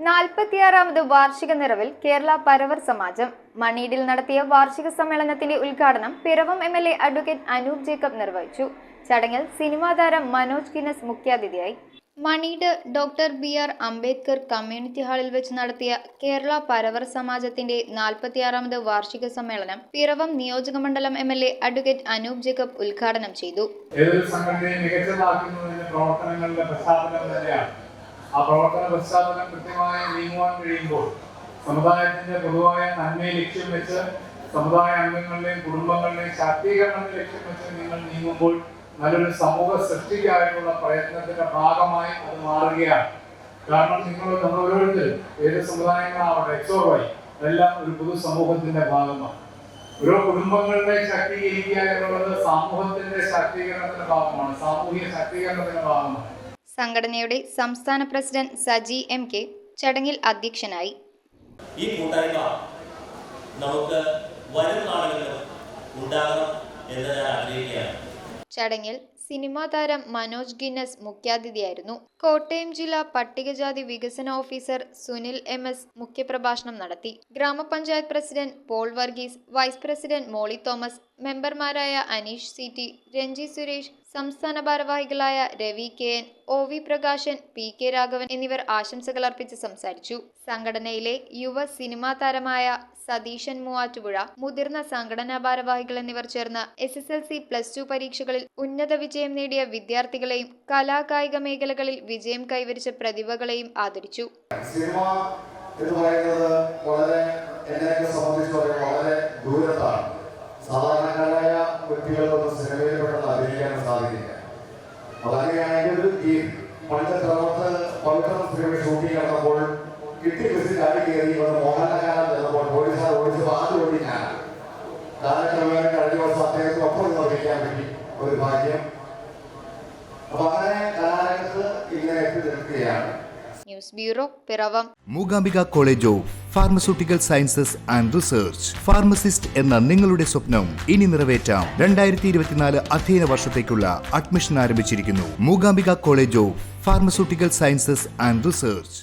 46ാമത് വാർഷിക നിറവിൽ കേരള പരവർ സമാജം മണീഡിൽ നടത്തിയ വാർഷിക സമ്മേളനത്തിന്റെ ഉദ്ഘാടനം പിറവം എംഎൽഎ അഡ്വക്കേറ്റ് അനൂപ് ജേക്കബ് നിർവഹിച്ചു. ചടങ്ങിൽ സിനിമാ താരം മനോജ് ഗിന്നസ് മുഖ്യാതിഥിയായി. മണീഡ് ഡോക്ടർ ബി.ആർ. അംബേദ്കർ കമ്മ്യൂണിറ്റി ഹാളിൽ വെച്ച് നടത്തിയ കേരള പരവർ സമാജത്തിന്റെ 46ാമത് വാർഷിക സമ്മേളനം പിറവം നിയോജകമണ്ഡലം എംഎൽഎ അഡ്വക്കേറ്റ് അനൂപ് ജേക്കബ് ഉദ്ഘാടനം ചെയ്തു. ആ പ്രവർത്തന പശ്ചാത്തലം കൃത്യമായി നീങ്ങുവാൻ കഴിയുമ്പോൾ സമുദായത്തിന്റെ പൊതുവായ നന്മയെ ലക്ഷ്യം വെച്ച് സമുദായ അംഗങ്ങളുടെയും കുടുംബങ്ങളുടെയും ശാക്തീകരണത്തെ ലക്ഷ്യം വെച്ച് നിങ്ങൾ നീങ്ങുമ്പോൾ നല്ലൊരു സമൂഹ സൃഷ്ടിക്കാനുള്ള പ്രയത്നത്തിന്റെ ഭാഗമായി അത് മാറുകയാണ്. കാരണം നമ്മൾ ഓരോരുത്തരും ഏത് സമുദായങ്ങളാവട്ടെ എക്സോർവായി എല്ലാം ഒരു പൊതു സമൂഹത്തിന്റെ ഭാഗമാണ്. ഓരോ കുടുംബങ്ങളുടെ ശാക്തീകരിക്കുക എന്നുള്ളത് സമൂഹത്തിന്റെ ശാക്തീകരണത്തിന്റെ ഭാഗമാണ്, സാമൂഹിക ശാക്തീകരണത്തിന്റെ ഭാഗമാണ്. സംഘടനയുടെ സംസ്ഥാന പ്രസിഡന്റ് സജി എം.കെ. ചടങ്ങിൽ അധ്യക്ഷനായി. ഈ കൂട്ടായ്മ നമുക്ക് വരും നാളുകളിലും ഉണ്ടാകണം എന്ന് ഞാൻ ആഗ്രഹിക്കുകയാണ്. ചടങ്ങിൽ സിനിമാ താരം മനോജ് ഗിന്നസ് മുഖ്യാതിഥിയായിരുന്നു. കോട്ടയം ജില്ലാ പട്ടികജാതി വികസന ഓഫീസർ സുനിൽ എം.എസ്. മുഖ്യപ്രഭാഷണം നടത്തി. ഗ്രാമപഞ്ചായത്ത് president Paul Varghese, vice president Molly Thomas, മെമ്പർമാരായ അനീഷ് സി.ടി, രഞ്ജി സുരേഷ്, സംസ്ഥാന ഭാരവാഹികളായ Ravi K N, O V. Prakashan, P K. Raghavan എന്നിവർ ആശംസകൾ അർപ്പിച്ച് സംസാരിച്ചു. സംഘടനയിലെ യുവ സിനിമാ താരമായ സതീശൻ മൂവാറ്റുപുഴ, മുതിർന്ന സംഘടനാ ഭാരവാഹികൾ എന്നിവർ ചേർന്ന് SSLC+2 പരീക്ഷകളിൽ ഉന്നത വിജയം നേടിയ വിദ്യാർത്ഥികളെയും കലാകായിക മേഖലകളിൽ വിജയം കൈവരിച്ച പ്രതിഭകളെയും ആദരിച്ചു. സിനിമ എന്ന് പറയുന്നത് വളരെ ദൂരത്താണ്. സാധാരണക്കാരായ വ്യക്തികൾക്കൊന്നും സിനിമയിൽ പെട്ടെന്ന് അഭിനയിക്കാൻ സാധിക്കില്ല. അപ്പൊ അങ്ങനെയാണെങ്കിൽ ഒരു ടീം പവിത്രം സിനിമ ഷൂട്ടിംഗ് നടന്നപ്പോൾ കിട്ടി ബസ്സിൽ ചാടി കയറി മോഹൻലാൽ ചെന്നപ്പോൾ പോലീസുകാർ ഓടിച്ച് ആദ്യം ഓടി ഞാൻ കാലക്രമേണ കഴിഞ്ഞ ദിവസം അദ്ദേഹത്തിന് ഒപ്പം നിർമ്മിക്കാൻ പറ്റി ഒരു ഭാഗ്യം. അപ്പൊ അങ്ങനെ കലാരംഗത്ത് ഇങ്ങനെ എത്തി നിൽക്കുകയാണ്. News bureau, Piravom. Mookambika college of pharmaceutical sciences and research. Pharmacist എന്ന നിങ്ങളുടെ സ്വപ്നം ഇനി നിറവേറ്റാം. 2024 അധ്യയന വർഷത്തേക്കുള്ള അഡ്മിഷൻ ആരംഭിച്ചിരിക്കുന്നു. Mookambika college of pharmaceutical sciences and research.